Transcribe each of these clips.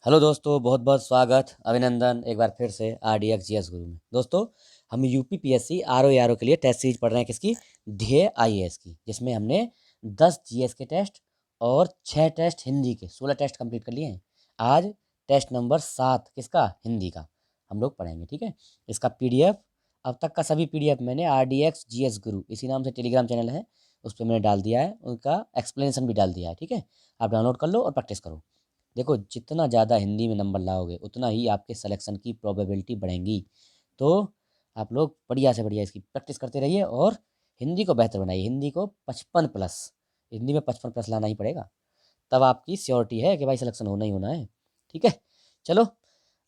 Hello दोस्तों, बहुत बहुत स्वागत, अभिनंदन एक बार फिर से RDX GS गुरु में। दोस्तों, हम यूपी PSC RO के लिए टेस्ट सीरीज पढ़ रहे हैं। किसकी? ध्येय IAS की, जिसमें हमने 10 GS के टेस्ट और 6 टेस्ट हिंदी के 16 टेस्ट कंप्लीट कर लिए हैं। आज टेस्ट नंबर 7 किसका? हिंदी का हम लोग पढ़ेंगे। ठीक है, इसका PDF, अब तक का सभी PDF मैंने RDX GS गुरु इसी नाम से टेलीग्राम चैनल है, उस पर मैंने डाल दिया है, उनका एक्सप्लेनेशन भी डाल दिया है। ठीक है, आप डाउनलोड कर लो और प्रैक्टिस करो। देखो, जितना ज़्यादा हिंदी में नंबर लाओगे उतना ही आपके सिलेक्शन की प्रोबेबिलिटी बढ़ेंगी। तो आप लोग बढ़िया से बढ़िया इसकी प्रैक्टिस करते रहिए और हिंदी को बेहतर बनाइए। हिंदी को 55+, हिंदी में 55+ लाना ही पड़ेगा, तब आपकी श्योरिटी है कि भाई सिलेक्शन होना ही होना है। ठीक है, चलो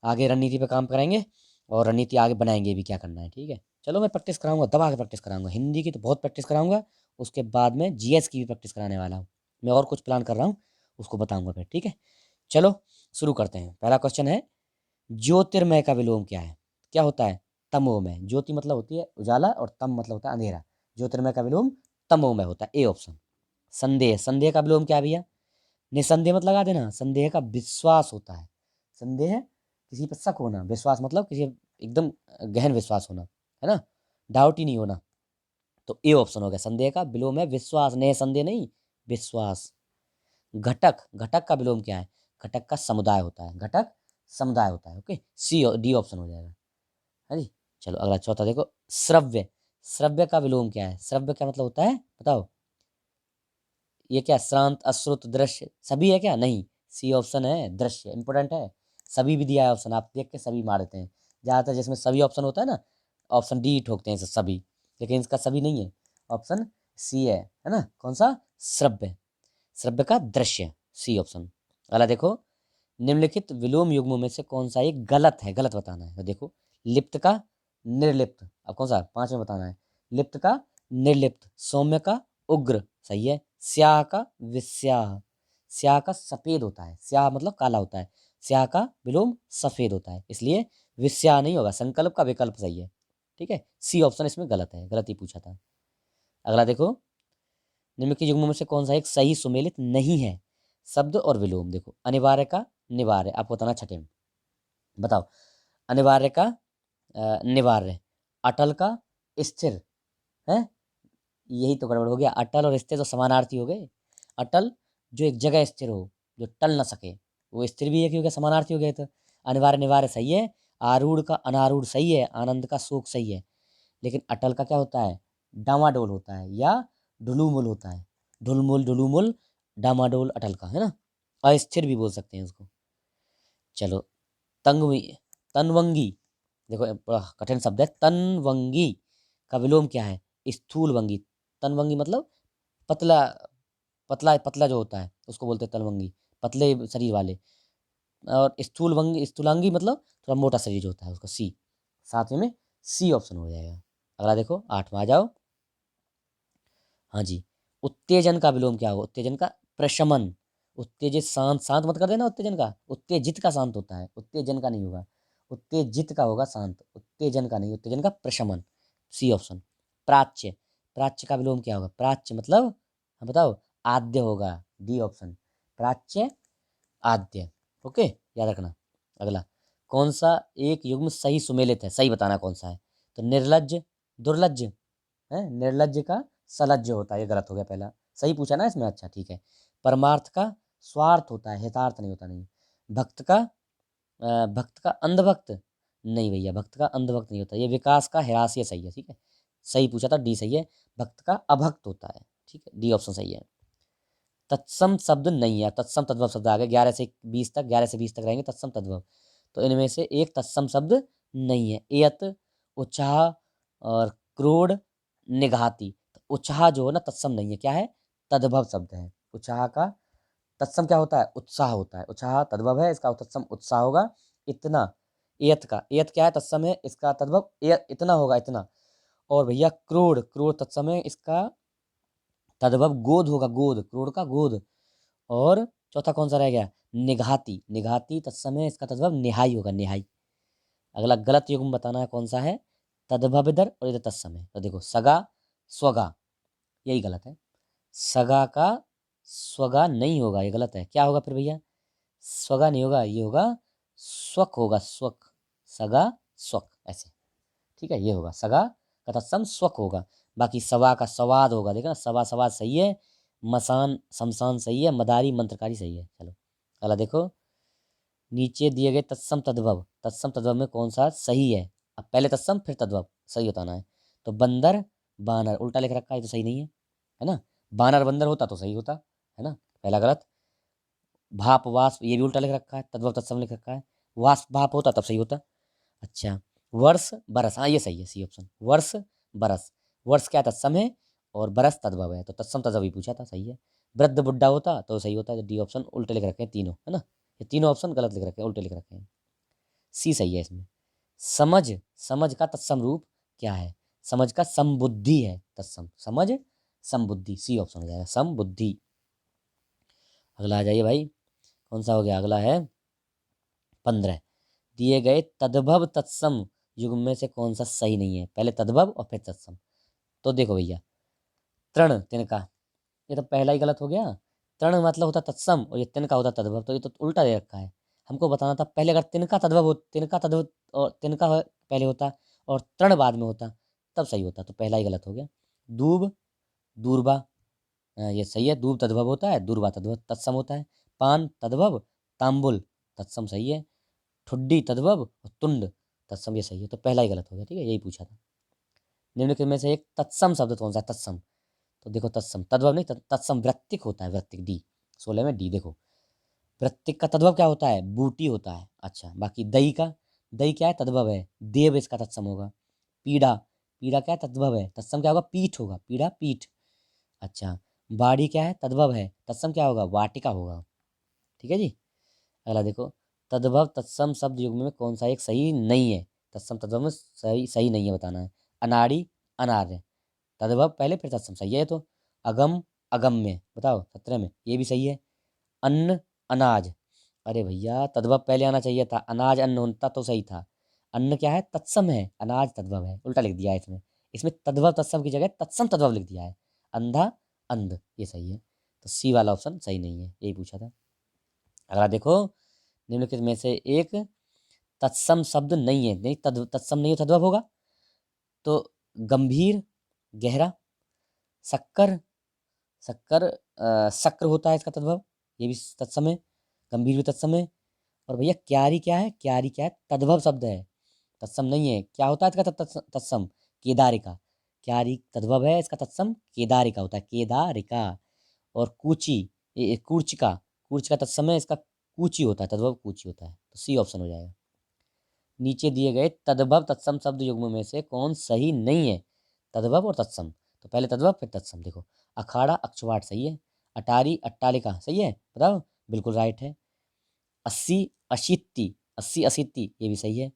आगे रणनीति पे काम करेंगे और रणनीति आगे बनाएंगे भी, क्या करना है। ठीक है, चलो मैं प्रैक्टिस कराऊंगा, दबा के प्रैक्टिस कराऊंगा। हिंदी की तो बहुत प्रैक्टिस कराऊंगा, उसके बाद में GS की भी प्रैक्टिस कराने वाला हूँ। मैं और कुछ प्लान कर रहा हूँ, उसको बताऊंगा फिर। ठीक है, चलो शुरू करते हैं। पहला क्वेश्चन है, ज्योतिर्मय का विलोम क्या है? क्या होता है? तमोमय। ज्योति मतलब होती है उजाला और तम मतलब होता है अंधेरा। ज्योतिर्मय का विलोम तमोमय होता है, ए ऑप्शन। संदेह, संदेह का विलोम क्या है भैया? निसंदेह मत लगा देना, संदेह का विश्वास होता है। संदेह किसी पर शक होना, विश्वास मतलब किसी एकदम गहन विश्वास होना, है ना, डाउट ही नहीं होना। तो ए ऑप्शन हो गया, संदेह का विलोम है विश्वास, नहीं संदेह नहीं, विश्वास। घटक, घटक का विलोम क्या है? घटक का समुदाय होता है, घटक समुदाय होता है। ओके, D ऑप्शन हो जाएगा। है जी, चलो अगला चौथा देखो, श्रव्य। श्रव्य का विलोम क्या है? श्रव्य क्या मतलब होता है बताओ? ये क्या, शांत, अश्रुत, दृश्य सभी है क्या? नहीं, C ऑप्शन है, दृश्य इंपोर्टेंट है। सभी भी दिया है ऑप्शन, आप देख के सभी मार देते हैं। ज़्यादातर जिसमें सभी ऑप्शन होता है ना, ऑप्शन D ठोकते हैं सभी, लेकिन इसका सभी नहीं है, ऑप्शन C है ना। कौन सा? श्रव्य, श्रव्य का दृश्य, C ऑप्शन। अगला देखो, निम्नलिखित विलोम युग्मों में से कौन सा एक गलत है? गलत बताना है। तो देखो, लिप्त का निर्लिप्त, अब कौन सा? 5 में बताना है। लिप्त का निर्लिप्त, सौम्य का उग्र, सही है। स्याह का विस्याह, स्याह का सफेद होता है, स्याह मतलब काला होता है, स्याह का विलोम सफेद होता है, इसलिए विस्याह नहीं होगा, संकल्प का विकल्प सही है। ठीक है, C ऑप्शन इसमें गलत है, गलत ही पूछा था। अगला देखो, निम्नलिखित युग्मों में से कौन सा एक सही सुमेलित नहीं है? शब्द और विलोम। देखो, अनिवार्य का निवार्य, आपको बताना छठे में। बताओ, अनिवार्य का निवार्य, अटल का स्थिर है, यही तो गड़बड़ हो गया। अटल और स्थिर तो समानार्थी हो गए। अटल जो एक जगह स्थिर हो, जो टल ना सके, वो स्थिर भी है क्योंकि समानार्थी हो गए। तो अनिवार्य निवार्य सही है, आरूढ़ का अनारूढ़ सही है, आनंद का शोक सही है, लेकिन अटल का क्या होता है? डामाडोल होता है या ढुलुमुल होता है। ढुलमुल ढुलुमुल, डामाडोल अटल का, है ना। अस्थिर भी बोल सकते हैं उसको। चलो, तंगवी, तनवंगी। देखो बड़ा कठिन शब्द है, तनवंगी का विलोम क्या है? स्थूल वंगी। तनवंगी मतलब पतला, पतला पतला जो होता है उसको बोलते हैं तनवंगी, पतले शरीर वाले। और स्थूल वंगी, स्थूलांगी मतलब थोड़ा मोटा शरीर जो होता है, उसका C। सातवें में C ऑप्शन हो जाएगा। अगला देखो, 8 में आ जाओ। हाँ जी, उत्तेजन का विलोम क्या होगा? उत्तेजन का प्रशमन। उत्तेजित शांत, शांत मत कर देना उत्तेजन का, उत्तेजित का शांत होता है, उत्तेजन का नहीं होगा। उत्तेजित का होगा शांत, उत्तेजन का नहीं, उत्तेजन का प्रशमन, C ऑप्शन। प्राच्य, प्राच्य का विलोम क्या होगा? प्राच्य मतलब, हाँ बताओ, आद्य होगा, D ऑप्शन। प्राच्य आद्य। ओके, याद रखना। अगला, कौन सा एक युग्म सही सुमेलित है? सही बताना कौन सा है। तो निर्लज्ज, दुर्लज्ज है। निर्लज्ज का सलज्ज होता है, ये गलत हो गया पहला। सही पूछा ना इसमें, अच्छा ठीक है। परमार्थ का स्वार्थ होता है, हितार्थ नहीं होता, नहीं। भक्त का भक्त का अंधभक्त, नहीं भैया, भक्त का अंधभक्त नहीं होता, ये विकास का हिरास्य सही है। ठीक है, सही पूछा था, D सही है। भक्त का अभक्त होता है, ठीक है, D ऑप्शन सही है। तत्सम शब्द नहीं है, तत्सम तद्भव शब्द आ गए 11 से 20 तक, 11 से 20 तक रहेंगे तत्सम तद्भव। तो इनमें से एक तत्सम शब्द नहीं है। एयत, उत्साह और क्रोध, निघाती। तो उत्साह जो है ना, तत्सम नहीं है, क्या है? तद्भव शब्द है। उत्साह का तत्सम क्या होता है? उत्साह होता है, उत्साह तद्भव है, इसका तत्सम उत्साह होगा। इतना, एयत का, एयत क्या है? तत्सम है, इसका तद्भव इतना होगा, इतना। और भैया क्रोध, क्रोध तत्सम है, इसका तद्भव गोद होगा, गोद, क्रोध का गोद। और चौथा कौन सा रह गया? निघाती, निघाती तत्समय, इसका तद्भव निहाई होगा, निहाई। अगला गलत युग्म बताना है कौन सा है? तद्भव इधर और इधर तत्समय। तो देखो, सगा स्वगा, यही गलत है। सगा का स्वगा नहीं होगा, ये गलत है। क्या होगा फिर भैया? स्वगा नहीं होगा, ये होगा स्वक होगा, स्वक, सगा स्वक ऐसे, ठीक है, ये होगा सगा का तत्सम स्वक होगा। बाकी सवा का सवाद होगा, देखा ना, सवा सवाद सही है, मसान शमशान सही है, मदारी मंत्रकारी सही है। चलो अगला देखो, नीचे दिए गए तत्सम तद्भव में कौन सा सही है। अब पहले तत्सम फिर तद्भव सही बताना है। तो बंदर बानर उल्टा लिख रखा है, तो सही नहीं है ना। बानर बंदर होता तो सही होता, है ना, पहला गलत। भाप वाष्प ये भी उल्टा लिख रखा है, तद्भव तत्सम लिख रखा है, वाष्प भाप होता तब सही होता। अच्छा, वर्ष बरस, हाँ ये सही है, सी ऑप्शन, वर्ष बरस, वर्ष क्या तत्सम है और बरस तद्भव है, तो तत्सम तद्भव ही पूछा था, सही है। वृद्ध बुड्ढा होता तो सही होता, डी ऑप्शन उल्टे लिख रखे हैं तीनों, है ना, ये तीनों ऑप्शन गलत लिख रखे हैं, उल्टे लिख रखे हैं, सी सही है इसमें। समझ, समझ का तत्सम रूप क्या है, समझ का समबुद्धि है तत्सम, समझ समबुद्धि, सी ऑप्शन हो जाएगा, समबुद्धि। अगला आ जाइए भाई, कौन सा हो गया, अगला है 15, दिए गए तद्भव तत्सम युग्म में से कौन सा सही नहीं है, पहले तद्भव और फिर तत्सम। तो देखो भैया, तृण तिनका, ये तो पहला ही गलत हो गया। तृण मतलब होता तत्सम और ये तिनका होता तद्भव, तो ये तो उल्टा दे रखा है। हमको बताना था पहले अगर तिनका तद्भव हो, तिनका तद्भव और पहले होता और तृण बाद में होता तब सही होता, तो पहला ही गलत हो गया। दूब दूरबा, ये सही है, दूब तद्भव होता है, दूरबा तद्भव तत्सम होता है। पान तद्भव, तांबुल तत्सम सही है। ठुड्डी तद्भव और तुंड तत्सम, ये सही है, तो पहला ही गलत हो गया, ठीक है, यही पूछा था। निम्नलिखित में से एक तत्सम शब्द कौन सा है? तत्सम, तो देखो तत्सम तद्भव नहीं, तत्सम वृत्तिक होता है, वृत्तिक, डी 16 में डी। देखो वृत्तिक का तद्भव क्या होता है, बूटी होता है। अच्छा, बाकी दही का, दही क्या है, तद्भव है, देव इसका तत्सम होगा। पीड़ा, पीड़ा क्या है, तद्भव है, तत्सम क्या होगा, पीठ होगा, पीड़ा पीठ। अच्छा, बाड़ी क्या है, तद्भव है, तत्सम क्या होगा, वाटिका होगा, ठीक है जी। अगला देखो, तद्भव तत्सम शब्द युग्म में कौन सा एक सही नहीं है, तत्सम तद्भव में सही सही नहीं है बताना है। अनाड़ी अनार्य, तद्भव पहले फिर तत्सम सही है, तो अगम अगम्य, बताओ 17 में ये भी सही है। अन्न अनाज, अरे भैया तद्भव पहले आना चाहिए था, अनाज अन्न होता तो सही था। अन्न क्या है, तत्सम है, अनाज तद्भव है, उल्टा लिख दिया है इसमें। इसमें तद्भव तत्सम की जगह तत्सम तद्भव लिख दिया है। अंधा अंध, ये सही है, तो सी वाला ऑप्शन सही नहीं है, यही पूछा था। अगला देखो, निम्नलिखित में से एक तत्सम शब्द नहीं है, नहीं तत्सम नहीं हो, तद्भव होगा, तो गंभीर गहरा, शक्कर, शक्कर शक्र होता है इसका तद्भव, ये भी तत्सम है, गंभीर भी तत्सम है। और भैया क्यारी क्या है, क्यारी क्या है, तद्भव शब्द है, तत्सम नहीं है। क्या होता है इसका तत्सम, केदारिका, क्यारी तद्भव है, इसका तत्सम केदारिका होता है, केदारिका। और कूची, ये कूर्चिका, कूर्चिका तत्सम है, इसका कूची होता है, तद्भव कूची होता है, तो सी ऑप्शन हो जाएगा। नीचे दिए गए तद्भव तत्सम शब्द युग्म में से कौन सही नहीं है, तद्भव और तत्सम, तो पहले तद्भव फिर तत्सम। देखो अखाड़ा अक्षवाट सही है, अटारी अट्टालिका सही है, बताओ, बिल्कुल राइट है। 80 अशीति, 80 अशीति ये भी सही है।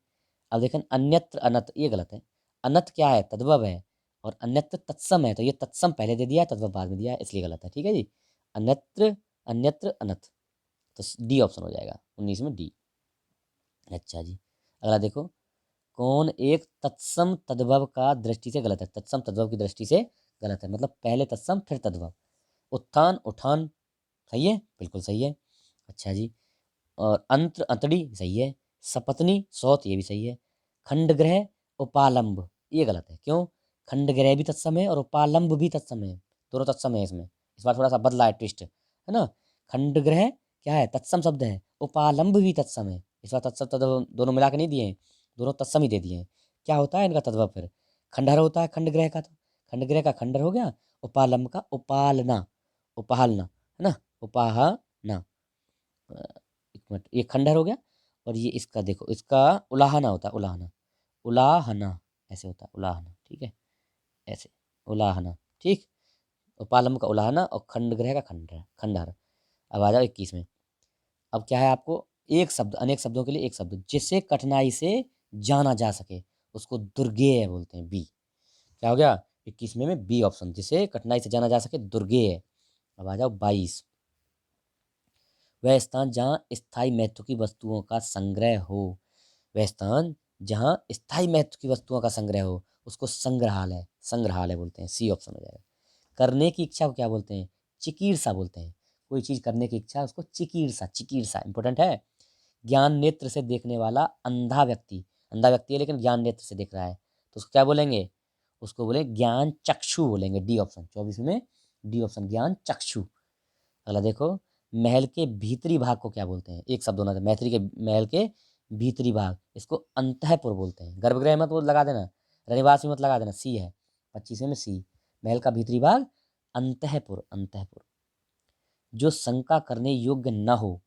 अब देखें अन्यत्र अनत, ये गलत है। अनत क्या है, तद्भव है, और अन्यत्र तत्सम है, तो ये तत्सम पहले दे दिया है, तद्भव बाद में दिया है, इसलिए गलत है, ठीक है जी। अन्यत्र अन्यत्र अनत, तो डी ऑप्शन हो जाएगा 19 में डी। अच्छा जी, अगला देखो, कौन एक तत्सम तद्भव का दृष्टि से गलत है, तत्सम तद्भव की दृष्टि से गलत है, मतलब पहले तत्सम फिर तद्भव। उत्थान उठान सही है, बिल्कुल सही है। अच्छा जी, और अंत्र अंतड़ी सही है। सपत्नी सौत ये भी सही है। खंडग्रह उपालंब ये गलत है, क्यों, खंडग्रह भी तत्सम है और उपालंब भी तत्सम है, दोनों तत्सम है इसमें, इस बार थोड़ा सा बदला है ट्विस्ट, है ना। खंडग्रह क्या है, तत्सम शब्द है, उपालंब भी तत्सम है, इस बार तत्सम तद्भव दोनों मिला के नहीं दिए हैं, दोनों तत्सम ही दे दिए हैं। क्या होता है इनका तद्भव फिर, खंडहर होता है खंडग्रह का, तो खंडग्रह का खंडहर हो गया, उपालंब का उपालना, उपालना, है ना, उपाहना। एक मिनट, ये खंडहर हो गया, और ये इसका देखो, इसका उलाहना होता है, उलाहना, उलाहना ऐसे होता है, उलाहना, ठीक है, ऐसे उलाहना, ठीक। उपालम का उलाहना और खंडग्रह का खंडहर, खंडहर। अब आ जाओ 21 में। अब क्या है आपको, एक शब्द, अनेक शब्दों के लिए एक शब्द जिसे कठिनाई से जाना जा सके उसको दुर्गेय बोलते हैं, बी। क्या हो गया 21 में बी ऑप्शन, जिसे कठिनाई से जाना जा सके, दुर्गेय। अब आ जाओ 22, वह स्थान जहाँ स्थायी महत्व की वस्तुओं का संग्रह हो, वह स्थान जहाँ स्थायी महत्व की वस्तुओं का संग्रह हो उसको संग्रहालय, संग्रहालय बोलते हैं, सी ऑप्शन हो जाएगा। करने की इच्छा को क्या बोलते हैं, चिकीर्षा बोलते हैं। कोई चीज़ करने की इच्छा, उसको चिकीर्षा, चिकीर्षा इंपॉर्टेंट है। ज्ञान नेत्र से देखने वाला अंधा व्यक्ति, अंधा व्यक्ति है लेकिन ज्ञान नेत्र से देख रहा है, तो उसको क्या बोलेंगे? उसको बोले ज्ञान चक्षु बोलेंगे। डी ऑप्शन 24 में डी ऑप्शन ज्ञान चक्षु। अगला देखो, महल के भीतरी भाग को क्या बोलते हैं? एक शब्द होना चाहिए। मैत्री के महल के भीतरी भाग, इसको अंतःपुर बोलते हैं। गर्भगृह मत वो लगा देना, रनिवास में मत लगा देना, सी है 25 में सी। महल का भीतरी भाग अंतःपुर, अंतःपुर। जो शंका करने योग्य न हो,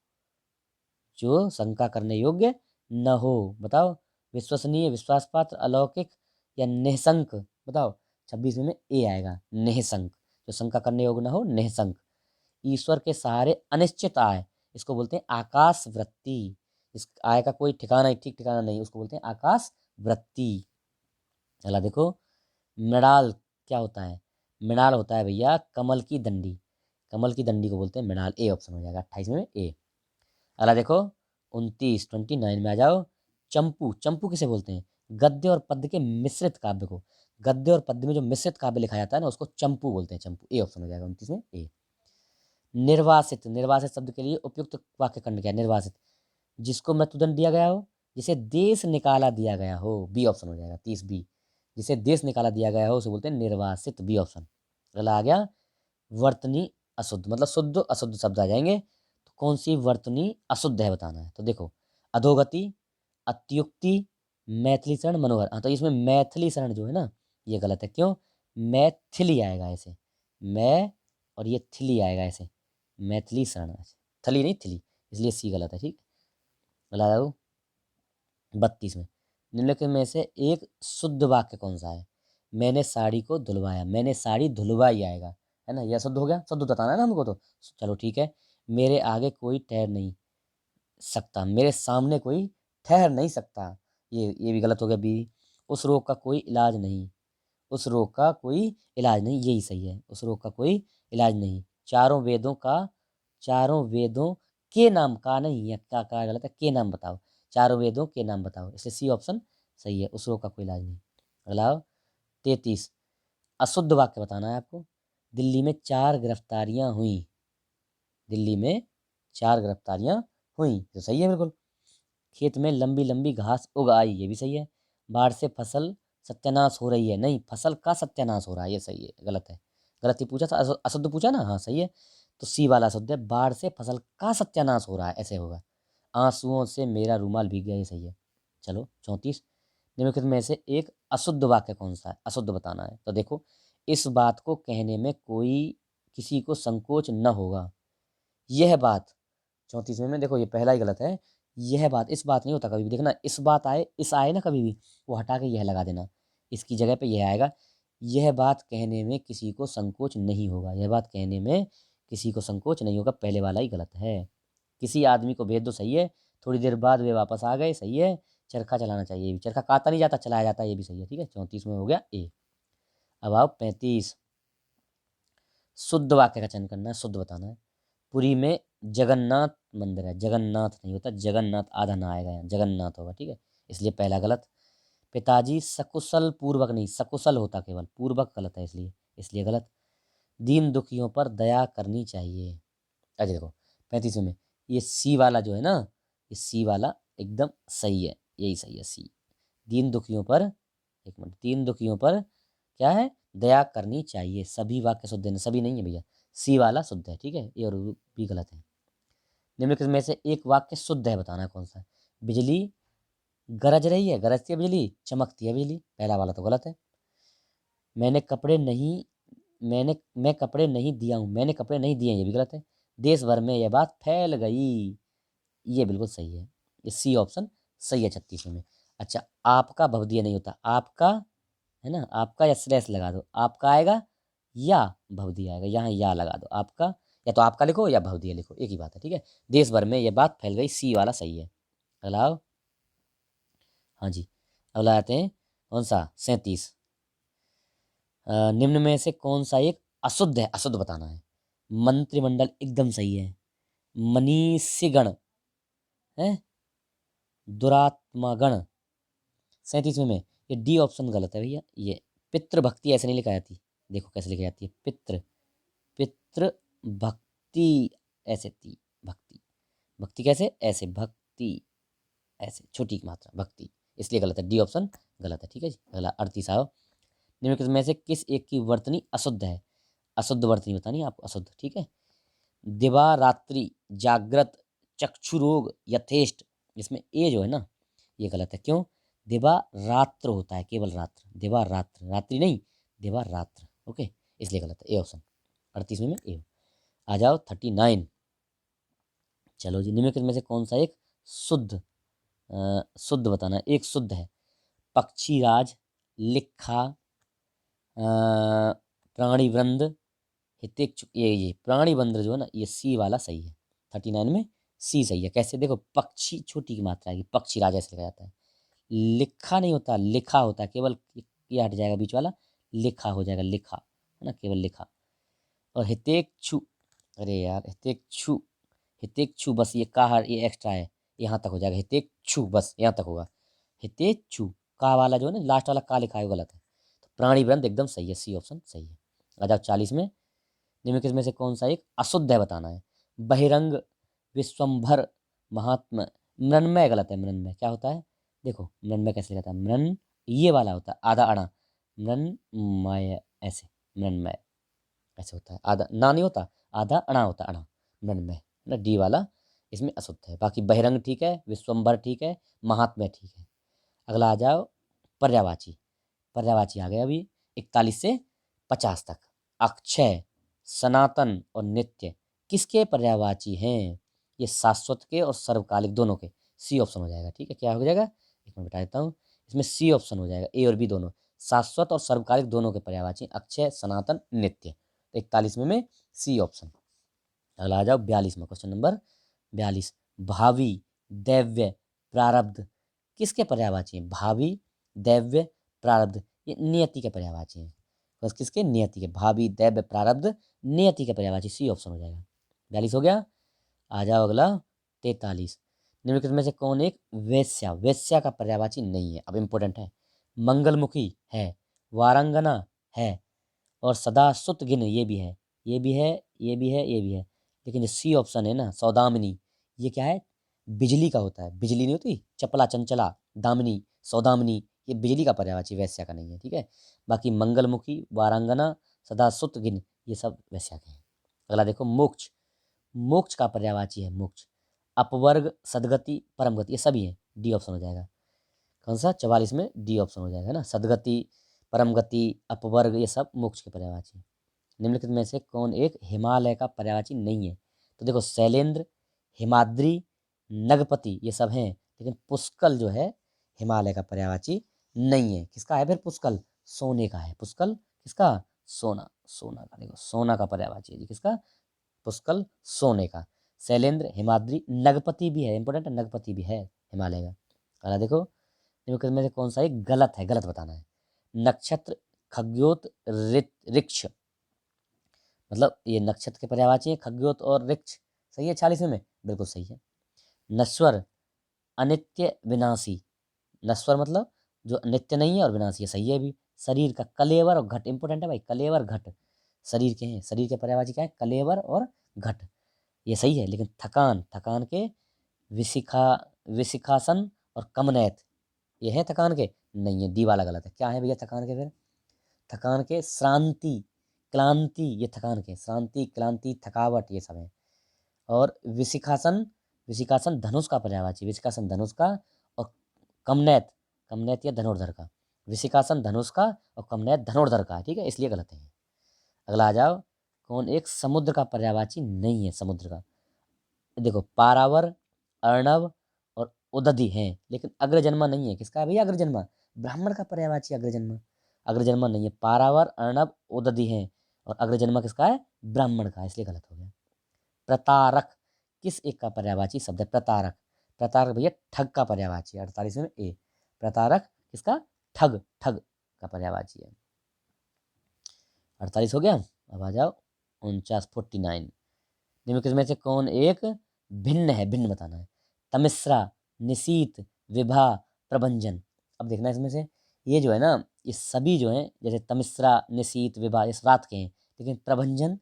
जो शंका करने योग्य न हो, बताओ। विश्वसनीय, विश्वासपात्र, अलौकिक या निःशंक, बताओ। 26 में ए आएगा, निःशंक। जो शंका करने योग्य न हो, निःशंक। ईश्वर के सहारे अनिश्चित आय, इसको बोलते हैं आकाश वृत्ति। इस आय का कोई ठिकाना, ठीक ठिकाना नहीं, उसको बोलते हैं आकाश वृत्ति। अगला देखो, मृणाल क्या होता है? मृणाल होता है भैया कमल की दंडी, कमल की दंडी को बोलते हैं मृणाल। ए ऑप्शन हो जाएगा 28 में ए। अगला देखो 29 में आ जाओ, चंपू, चंपू किसे बोलते हैं? गद्य और पद्य के मिश्रित काव्य को, गद्य और पद्य में जो मिश्रित काव्य लिखा जाता है ना, उसको चंपू बोलते हैं, चंपू। ए ऑप्शन हो जाएगा 29 में ए। निर्वासित, निर्वासित शब्द के लिए उपयुक्त वाक्य खंड क्या है? निर्वासित, जिसको मृत्युदंड दिया गया हो, जिसे देश निकाला दिया गया हो। बी ऑप्शन हो जाएगा 30 बी। जिसे देश निकाला दिया गया हो उसे बोलते हैं निर्वासित, बी ऑप्शन। अगला आ गया वर्तनी अशुद्ध, मतलब शुद्ध अशुद्ध शब्द आ जाएंगे। तो कौन सी वर्तनी अशुद्ध है बताना है। तो देखो, अधोगति, अत्युक्ति, मैथिली शरण, मनोहर। हाँ, तो इसमें मैथिली शरण जो है ना, ये गलत है। क्यों? मैथिली आएगा ऐसे, मैं और ये थिली आएगा ऐसे, मैथिली शरण, थली नहीं थिली, इसलिए सी गलत है, ठीक। अगला आओ 32 में, निम्नलिखित में से एक शुद्ध वाक्य कौन सा है? मैंने साड़ी को धुलवाया, मैंने साड़ी धुलवाई आएगा, है ना। यह शुद्ध हो गया, शुद्ध बताना है ना हमको, तो चलो ठीक है। मेरे आगे कोई ठहर नहीं सकता, मेरे सामने कोई ठहर नहीं सकता, ये भी गलत हो गया बी। उस रोग का कोई इलाज नहीं, उस रोग का कोई इलाज नहीं, यही सही है, उस रोग का कोई इलाज नहीं। चारों वेदों का, चारों वेदों के नाम का नहीं है, का गलत है, के नाम बताओ। चारों वेदों के नाम बताओ, इसलिए सी ऑप्शन सही है, उस रोग का कोई इलाज नहीं। अगला 33, अशुद्ध वाक्य बताना है आपको। दिल्ली में 4 गिरफ्तारियां हुई, दिल्ली में 4 गिरफ्तारियां हुई, तो सही है बिल्कुल। खेत में लंबी लंबी घास उग आई, ये भी सही है। बाढ़ से फसल सत्यानाश हो रही है, नहीं, फसल का सत्यानाश हो रहा है, ये सही है, गलत है। गलत ही पूछा था, अशुद्ध पूछा ना, हाँ सही है। तो सी वाला अशुद्ध है, बाढ़ से फसल का सत्यानाश हो रहा है, ऐसे होगा। आंसुओं से मेरा रूमाल भीग गया, ये सही है। चलो 34, निम्नलिखित में से एक अशुद्ध वाक्य कौन सा है? अशुद्ध बताना है। तो देखो, इस बात को कहने में कोई किसी को संकोच न होगा, यह बात। 34 में देखो, ये पहला ही गलत है। यह बात, इस बात नहीं होता कभी भी, देखना इस बात आए, इस आए ना कभी भी, वो हटा के यह लगा देना, इसकी जगह पे यह आएगा। यह बात कहने में किसी को संकोच नहीं होगा, यह बात कहने में किसी को संकोच नहीं होगा, पहले वाला ही गलत है। किसी आदमी को भेज दो, सही है। थोड़ी देर बाद वे वापस आ गए, सही है। चरखा चलाना चाहिए, ये भी, चरखा काटा नहीं जाता, चलाया जाता है, ये भी सही है, ठीक है। 34 में हो गया ए। अब आओ 35, शुद्ध वाक्य का चयन करना है, शुद्ध बताना है। पुरी में जगन्नाथ मंदिर है, जगन्नाथ नहीं होता, जगन्नाथ आधा ना आएगा यहाँ, जगन्नाथ होगा, ठीक है, इसलिए पहला गलत। पिताजी सकुशल पूर्वक, नहीं, सकुशल होता केवल, पूर्वक गलत है, इसलिए इसलिए गलत। दीन दुखियों पर दया करनी चाहिए। अच्छा देखो 35 में, ये सी वाला जो है ना, ये सी वाला एकदम सही है, यही सही है, सी। दीन दुखियों पर, एक मिनट, दीन दुखियों पर क्या है? दया करनी चाहिए। सभी वाक्य शुद्ध है, सभी नहीं है भैया, सी वाला शुद्ध है, ठीक है, ये और भी गलत है। निम्नलिखित में से एक वाक्य शुद्ध है, बताना है कौन सा है। बिजली गरज रही है, गरजती है बिजली, चमकती है बिजली, पहला वाला तो गलत है। मैंने कपड़े नहीं, मैं कपड़े नहीं दिया हूँ, मैंने कपड़े नहीं दिए, ये भी गलत है। देश भर में यह बात फैल गई, ये बिल्कुल सही है, ये सी ऑप्शन सही है 36 में। अच्छा, आपका भवदीय नहीं होता, आपका है ना, आपका या स्लैश लगा दो, आपका आएगा या भवदीय आएगा, यहाँ या लगा दो, आपका, या तो आपका लिखो या भवदीय लिखो, एक ही बात है, ठीक है। देश भर में यह बात फैल गई, सी वाला सही है। अगला आओ, हाँ जी, अगला आते हैं कौन सा, 37, निम्न में से कौन सा एक अशुद्ध है, अशुद्ध बताना है। मंत्रिमंडल एकदम सही है। मनीषीगण है, दुरात्मागण। 37 में ये डी ऑप्शन गलत है भैया, ये पितृभक्ति ऐसे नहीं लिखा जाती, देखो कैसे लिखी जाती है, पितृ, पितृ भक्ति ऐसे ती, भक्ति। भक्ति कैसे, ऐसे, भक्ति ऐसे, छोटी मात्रा भक्ति, इसलिए गलत है, डी ऑप्शन गलत है। ठीक है जी। अगला 38 आओ, निम्नलिखित में से किस एक की वर्तनी अशुद्ध है? अशुद्ध वर्तनी बतानी है आपको, अशुद्ध। ठीक है, दिवा रात्रि, जागृत, चक्षु रोग, यथेष्ट, इसमें ए जो है ना ये गलत है। क्यों? दिवा रात्र होता है, केवल रात्र, दिवा रात्र, रात्रि नहीं, दिवा रात्र। ओके, इसलिए गलत है, ए ऑप्शन। 38 में ए। आ जाओ 39। चलो जी, निम्नलिखित में से कौन सा एक शुद्ध, शुद्ध बताना है, एक शुद्ध है? पक्षीराज, लिखा, प्राणी वृंद, हितेक्षु, ये प्राणी वृंद जो है ना, ये सी वाला सही है। 39 में सी सही है। कैसे? देखो, पक्षी छोटी की मात्रा है, पक्षी राजा ऐसे लिखा जाता है। लिखा नहीं होता, लिखा होता है, केवल ये हट जाएगा बीच वाला, लिखा हो जाएगा, लिखा है ना, केवल लिखा। और हितेक्षु, अरे यार हितेक्षु, हितेक्षु बस ये का ये एक्स्ट्रा है, यहाँ तक हो जाएगा, हितेक्षु बस यहाँ तक होगा। हितेक्षु का वाला जो है ना, लास्ट वाला का लिखा है वो गलत है। तो प्राणी वृंद एकदम सही है, सी ऑप्शन सही है। आ जाओ 40 में, निम्नलिखित में से कौन सा एक अशुद्ध है बताना है? बहिरंग, विश्वम्भर, महात्मा, मृण्मय गलत है। मृण्मय क्या होता है? देखो मृण्मय कैसे लिखा था, मृण ये वाला होता है, आधा अणा, मृण्मय ऐसे, मृण्मय ऐसे होता है, आधा ना नहीं होता, आधा अणा होता है, अणा, मृण्मय ना, डी वाला इसमें अशुद्ध है। बाकी बहिरंग ठीक है, विश्वम्भर ठीक है, महात्म्य ठीक है। अगला आ जाओ पर्यावाची। पर्यावाची आ गया अभी 41 से 50 तक। अक्षय, सनातन और नित्य किसके पर्यायवाची हैं? ये शाश्वत के और सर्वकालिक दोनों के, सी ऑप्शन हो जाएगा। ठीक है, क्या हो जाएगा, एक मैं बता देता हूँ, इसमें सी ऑप्शन हो जाएगा, ए और बी दोनों, शाश्वत और सर्वकालिक दोनों के पर्यायवाची, अक्षय, सनातन, नित्य। तो 41 में सी ऑप्शन। अगला आ जाओ 42 में, क्वेश्चन नंबर 42। भावी, दैव्य, प्रारब्ध किसके पर्यायवाची हैं? भावी, दैव्य, प्रारब्ध ये नियति के पर्यायवाची हैं। बस किसके? नियति के। भावी, दैव्य, प्रारब्ध नियति के पर्यायवाची, सी ऑप्शन हो जाएगा। 42 हो गया। आ जाओ अगला 43। निम्नलिखित में से कौन एक वेश्या, वेश्या का पर्यायवाची नहीं है? अब इंपॉर्टेंट है। मंगलमुखी है, वारंगना है, और सदा सुतगिन ये भी है, ये भी है, ये भी है, ये भी है। लेकिन जो सी ऑप्शन है ना, सौदामिनी, ये क्या है? बिजली का होता है, बिजली नहीं होती, चपला, चंचला, दामिनी, सौदामिनी, ये बिजली का पर्यायवाची, वैश्या का नहीं है। ठीक है, बाकी मंगलमुखी, वारांगना, सदा सुतगिन ये सब वैश्या के हैं। अगला देखो मोक्ष, मोक्ष का पर्यायवाची है मोक्ष, अपवर्ग, सदगति, परमगति ये सभी है, डी ऑप्शन हो जाएगा। कौन सा? 44 में डी ऑप्शन हो जाएगा ना, सदगति, परम गति, अपवर्ग ये सब मोक्ष के पर्यायवाची। निम्नलिखित में से कौन एक हिमालय का पर्यायवाची नहीं है? तो देखो शैलेंद्र, हिमाद्री, नगपति ये सब हैं, लेकिन पुष्कल जो है हिमालय का पर्यायवाची नहीं है। किसका है फिर पुष्कल? सोने का है। पुष्कल किसका? सोना, सोना का। देखो सोना का पर्यायवाची है जी, किसका? पुष्कल, सोने का। शैलेंद्र, हिमाद्री, नगपति भी है, इंपॉर्टेंट है, नगपति भी है हिमालय का। अगला देखो, निम्नलिखित में से कौन सा एक गलत है? गलत बताना है। नक्षत्र, खग्योत, ऋक्ष, मतलब ये नक्षत्र के पर्यायवाची है, खग्योत और ऋक्ष। सही है 40 में? बिल्कुल सही है। नश्वर, अनित्य, विनाशी, नश्वर मतलब जो नित्य नहीं है और विनाशी है, सही है भी। शरीर का, कलेवर और घट, इंपॉर्टेंट है भाई, कलेवर घट शरीर के हैं, शरीर के पर्यायवाची क्या है? कलेवर और घट, ये सही है। लेकिन थकान, थकान के विशिखा, विशिखासन और कमनैत ये है थकान के? नहीं है, डी वाला गलत है। क्या है भैया थकान के फिर? थकान के श्रांति, क्लांति ये थकान के, श्रांति, क्लांति, थकावट ये सब है। और विशिखासन, विशिखासन धनुष का पर्यायवाची, विशिखासन धनुष का, और कमनैत, कमनैत या धनुर्धर का। विशिखासन धनुष का और कमनैत धनुर्धर का, ठीक है, इसलिए गलत है। अगला आ जाओ, कौन एक समुद्र का पर्यायवाची नहीं है? समुद्र का देखो पारावर, अर्णव और उदधि हैं, लेकिन अग्रजन्मा नहीं है। किसका है भैया अग्रजन्मा? ब्राह्मण का पर्यायवाची अग्रजन्मा, अग्रजन्मा नहीं है। पारावर, अर्णव, उदधि हैं, और अग्रजन्मा किसका है? ब्राह्मण का, इसलिए गलत हो गया। प्रतारक किस एक का पर्यायवाची शब्द है? प्रतारक, प्रतारक भैया ठग का पर्यायवाची है। 48 में ए, प्रतारक किसका? ठग, ठग का पर्यायवाची है। 48 हो गया। अब आ जाओ 49, 49। निम्नलिखित में से कौन एक भिन्न है? भिन्न बताना है। तमिश्रा, निशीत, विभा, प्रभंजन। अब देखना इसमें से, ये जो है ना, ये सभी जो हैं, जैसे तमिश्रा, निशीत, विभा ये रात के हैं, लेकिन प्रभंजन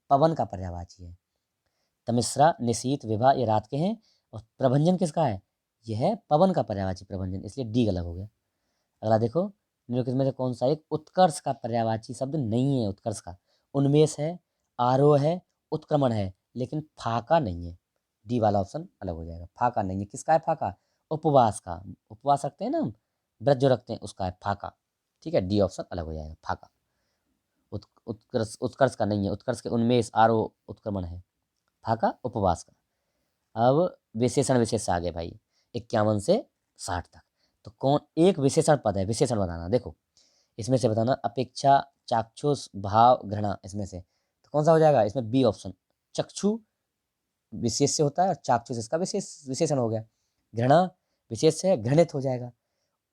पवन का पर्यायवाची है। तमिश्रा, निशीत, विभा ये रात के हैं। और प्रभंजन किसका है? यह है पवन का पर्यायवाची प्रभंजन, इसलिए डी गलत हो गया। अगला देखो, निम्नलिखित में से कौन सा एक उत्कर्ष का पर्यायवाची शब्द नहीं है? उत्कर्ष का उन्मेष है, आरोह है, उत्क्रमण है, लेकिन फाका नहीं है। डी वाला ऑप्शन अलग हो जाएगा। फाका नहीं है, किसका है फाका? उपवास का। उपवास रखते हैं ना हम, व्रत जो रखते हैं, उसका है फाका। ठीक है, डी ऑप्शन अलग हो जाएगा, फाका। उत्कर्ष उत्कर्ष का नहीं है। उत्कर्ष के उन्मेष, आरोह, उत्क्रमण है। फाका उपवास का। अब विशेषण विशेष से आगे भाई, 51 से 60 तक। तो कौन एक विशेषण पद है, विशेषण बताना। देखो इसमें से बताना, अपेक्षा, चाक्षुष, भाव, घृणा, इसमें से तो कौन सा हो जाएगा? इसमें बी ऑप्शन। चक्षु विशेष से होता है और चाक्षुष इसका विशेषण हो गया। घृणा विशेष है, घृणित हो जाएगा।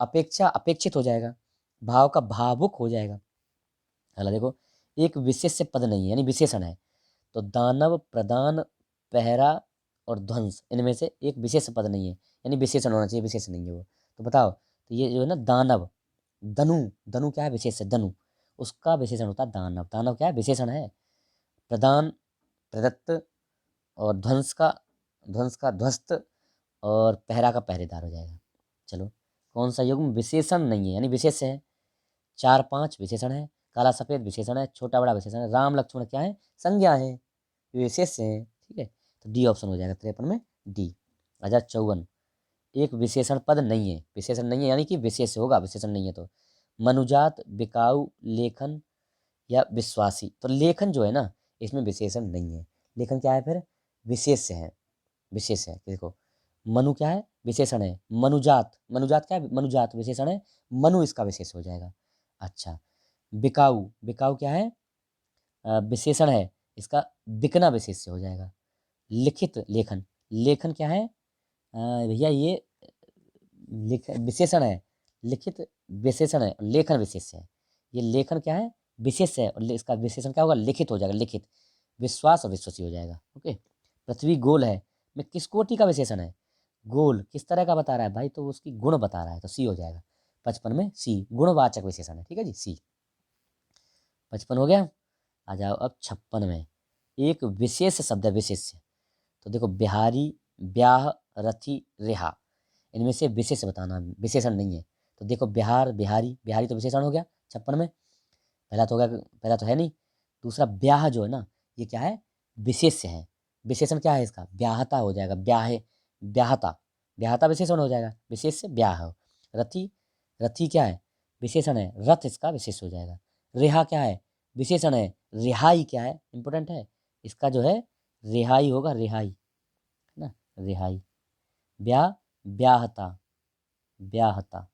अपेक्षा अपेक्षित हो जाएगा। भाव का भावुक हो जाएगा। अगला देखो, एक विशेष पद नहीं है, यानी विशेषण है। तो दानव, प्रदान, पहरा और ध्वंस, इनमें से एक विशेष पद नहीं है, यानी विशेषण होना चाहिए, विशेष नहीं है वो। तो बताओ, तो ये जो है ना दानव, धनु, धनु क्या है? विशेष है, धनु, उसका विशेषण होता है दानव। दानव क्या है? विशेषण है। प्रदान प्रदत्त, और ध्वंस का ध्वस्त, और पहरा का पहरेदार हो जाएगा। चलो, कौन सा युग्म विशेषण नहीं है, यानी विशेष है? 4-5 विशेषण है। काला सफेद विशेषण है। छोटा बड़ा विशेषण है। राम लक्ष्मण क्या है? संज्ञा है, विशेष है। ठीक है, तो डी ऑप्शन हो जाएगा 53 में, डी। 54, एक विशेषण पद नहीं है। विशेषण नहीं है यानी कि विशेष होगा, विशेषण नहीं है तो। मनुजात, बिकाऊ, लेखन या विश्वासी। तो लेखन जो है ना, इसमें विशेषण नहीं है। लेखन क्या है फिर? विशेष है, विशेष है। देखो, मनु क्या है? विशेषण है। मनुजात, मनुजात क्या है? मनुजात विशेषण है, मनु इसका विशेष हो जाएगा। अच्छा, बिकाऊ, बिकाऊ क्या है? विशेषण है, इसका बिकना विशेष से हो जाएगा। लिखित, लेखन, लेखन क्या है? भैया ये विशेषण है। लिखित विशेषण है, लेखन विशेष है। ये लेखन क्या है? विशेष है, और इसका विशेषण क्या होगा? लिखित हो जाएगा, लिखित। विश्वास और विश्वासी हो जाएगा। ओके, पृथ्वी गोल है, में किस कोटि का विशेषण है? गोल किस तरह का बता रहा है भाई? तो उसकी गुण बता रहा है, तो सी हो जाएगा। 55 में सी, गुणवाचक विशेषण है। ठीक है जी, सी। 55 हो गया। आ जाओ अब 56 में, एक विशेष शब्द है, विशेष। तो देखो, बिहारी, ब्याह, रथी, रेहा, इनमें से विशेष बताना, विशेषण नहीं है। तो देखो, बिहार, बिहारी, बिहारी तो विशेषण हो गया 56 में। पहला तो हो गया, पहला तो है नहीं। दूसरा ब्याह जो है ना, ये क्या है? विशेष है। विशेषण क्या है इसका? ब्याहता हो जाएगा, ब्याहे, ब्याहता, ब्याहता विशेषण हो जाएगा, विशेष से ब्याह हो। रथी, रथी क्या है? विशेषण है, रथ इसका विशेष हो जाएगा। रेहा क्या है? विशेषण है। रिहाई क्या है? इंपॉर्टेंट है, इसका जो है रिहाई होगा, रिहाई, है ना, रिहाई। ब्याह, ब्याहता, ब्याहता।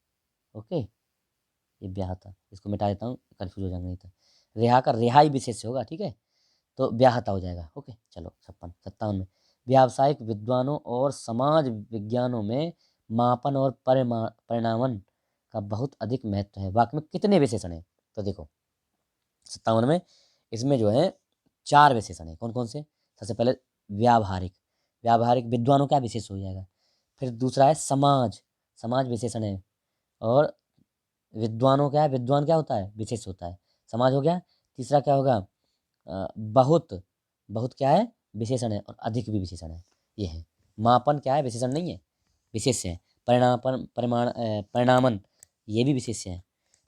ओके, ये ब्याहता, इसको मिटा देता हूँ, कन्फ्यूज हो जाएंगे नहीं तो। रेहा का रिहाई विशेष से होगा। ठीक है, तो ब्याहता हो जाएगा। ओके, चलो 57 में, व्यावसायिक विद्वानों और समाज विज्ञानों में मापन और परिणामन का बहुत अधिक महत्व है। वाक्य में कितने विशेषण हैं? तो देखो 57 में, इसमें जो है 4 विशेषण है। कौन कौन से? सबसे पहले व्यावहारिक, व्यावहारिक विद्वानों का विशेष हो जाएगा। फिर दूसरा है समाज, समाज विशेषण है। और विद्वानों क्या है? विद्वान क्या होता है? विशेष होता है, समाज हो गया। तीसरा क्या होगा? बहुत, बहुत क्या है? विशेषण है, और अधिक भी विशेषण है। ये है। मापन क्या है? विशेषण नहीं है, विशेष है। परिणामन, ये भी विशेष है।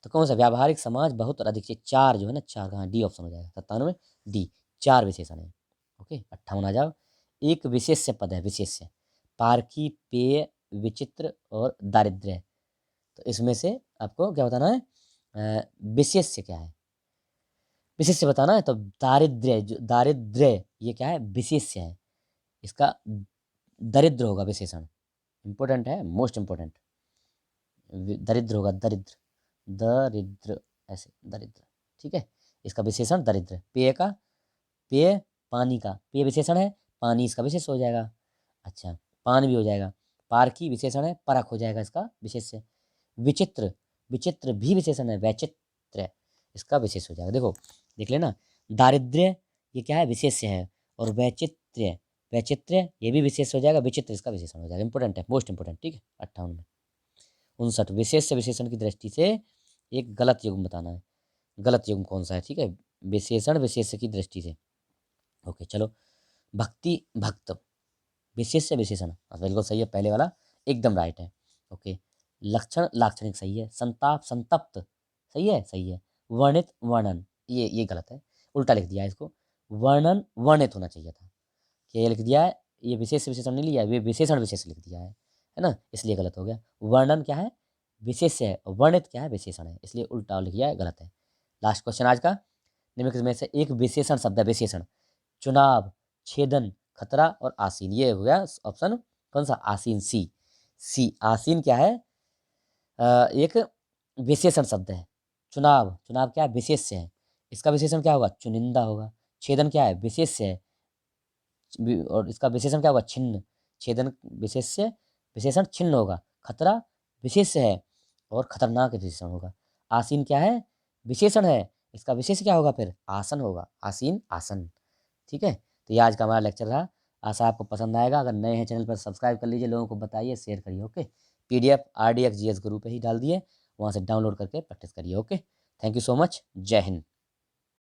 तो कौन सा? व्यावहारिक, समाज, बहुत और अधिक, ये 4 जो है ना, 4 कहाँ? डी ऑप्शन हो जाएगा 57 में, डी। 4 विशेषण है। ओके, 58 आ जाओ, एक विशेष पद है, विशेष। पारखी, पेय, विचित्र और दारिद्र्य। तो इसमें से आपको क्या बताना है? विशेष से क्या है? विशेष से बताना है। तो दारिद्र्य, जो दारिद्र्य, ये क्या है? विशेष से है। इसका दरिद्र होगा विशेषण, इंपॉर्टेंट है, मोस्ट इंपॉर्टेंट। दरिद्र होगा, दरिद्र, दरिद्र, ऐसे दरिद्र। ठीक है, इसका विशेषण दरिद्र। पेय का, पेय, पानी का, पेय विशेषण है, पानी इसका विशेष हो जाएगा। अच्छा, पान भी हो जाएगा। पारखी विशेषण है, परख हो जाएगा इसका विशेष से। विचित्र, विचित्र भी विशेषण है, वैचित्र, इसका विशेष हो जाएगा। देखो, देख लेना, दारिद्र्य ये क्या है? विशेष है। और वैचित्र्य, वैचित्र्य ये भी विशेष हो जाएगा, विचित्र इसका विशेषण हो जाएगा। इंपॉर्टेंट है, मोस्ट इंपॉर्टेंट। ठीक है, 58 में। 59, विशेष से विशेषण की दृष्टि से एक गलत युग्म बताना है। गलत युग्म कौन सा है? ठीक है, विशेषण विशेष की दृष्टि से। ओके, चलो भक्ति भक्त, विशेष्य विशेषण, बिल्कुल सही है, पहले वाला एकदम राइट है। ओके, लक्षण लाक्षणिक सही है, संताप संतप्त सही है, वर्णित वर्णन, ये गलत है, उल्टा लिख दिया है इसको, वर्णन वर्णित होना चाहिए था, ये लिख दिया है, ये विशेष विशेषण नहीं लिया है, ये विशेषण विशेष लिख दिया है ना, इसलिए गलत हो गया। वर्णन क्या है, विशेष है, वर्णित क्या है, विशेषण है, इसलिए उल्टा लिख दिया है, गलत है। लास्ट क्वेश्चन आज का, निम्नलिखित में से एक विशेषण शब्द है, विशेषण, चुनाव, छेदन, खतरा और आसीन, ये हो गया ऑप्शन कौन सा, आसीन, सी आसीन क्या है, एक विशेषण शब्द है। चुनाव, चुनाव क्या है, विशेष्य है, इसका विशेषण क्या होगा, चुनिंदा होगा। छेदन क्या है, विशेष्य है, और इसका विशेषण क्या होगा, छिन्न, छेदन विशेष्य, विशेषण छिन्न होगा। खतरा विशेष्य है और खतरनाक विशेषण होगा। आसीन क्या है, विशेषण है, इसका विशेष क्या होगा, फिर आसन होगा, आसीन आसन। ठीक है, तो ये आज का हमारा लेक्चर रहा, आशा आपको पसंद आएगा। अगर नए हैं चैनल पर सब्सक्राइब कर लीजिए, लोगों को बताइए, शेयर करिए। ओके, PDF RDX GS गुरु पे ही डाल दिए, वहाँ से डाउनलोड करके प्रैक्टिस करिए। Okay, thank you so much, जय हिंद।